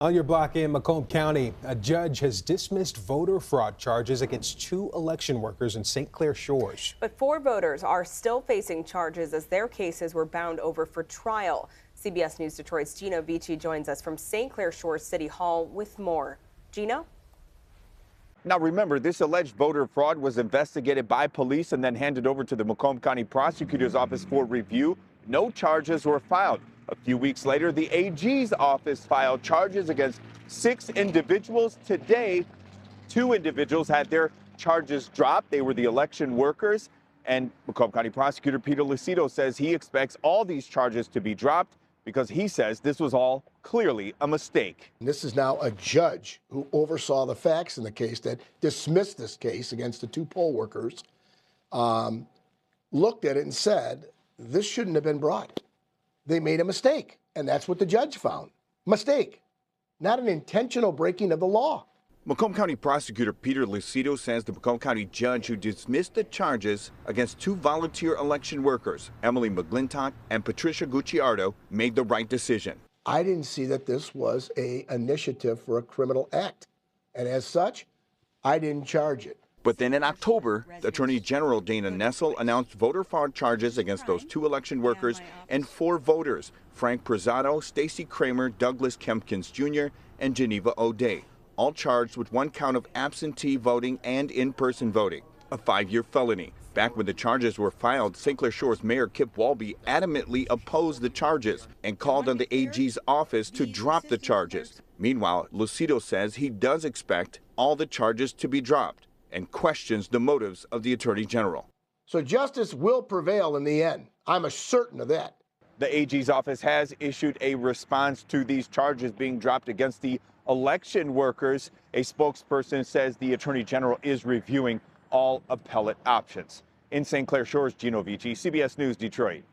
On your block in Macomb County, a judge has dismissed voter fraud charges against 2 election workers in St. Clair Shores. But 4 voters are still facing charges as their cases were bound over for trial. CBS News Detroit's Gino Vici joins us from St. Clair Shores City Hall with more. Gino? Now remember, this alleged voter fraud was investigated by police and then handed over to the Macomb County prosecutor's office for review. No charges were filed. A few weeks later, the AG's office filed charges against 6 individuals. Today, 2 individuals had their charges dropped. They were the election workers. And Macomb County prosecutor Peter Lucido says he expects all these charges to be dropped because he says this was all clearly a mistake. This is now a judge who oversaw the facts in the case that dismissed this case against the 2 poll workers, looked at it and said, this shouldn't have been brought. They made a mistake, and that's what the judge found. Mistake, not an intentional breaking of the law. Macomb County prosecutor Peter Lucido says the Macomb County judge who dismissed the charges against 2 volunteer election workers, Emily McGlintock and Patricia Gucciardo, made the right decision. I didn't see that this was an initiative for a criminal act, and as such, I didn't charge it. But then in October, Attorney General Dana Nessel announced voter fraud charges against those 2 election workers and 4 voters, Frank Prezzato, Stacey Kramer, Douglas Kempkins Jr., and Geneva O'Day, all charged with 1 count of absentee voting and in-person voting, a 5-year felony. Back when the charges were filed, St. Clair Shores Mayor Kip Walby adamantly opposed the charges and called on the AG's office to drop the charges. Meanwhile, Lucido says he does expect all the charges to be dropped and questions the motives of the Attorney General. So justice will prevail in the end. I'm certain of that. The AG's office has issued a response to these charges being dropped against the election workers. A spokesperson says the Attorney General is reviewing all appellate options. In St. Clair Shores, Gino Vici, CBS News, Detroit.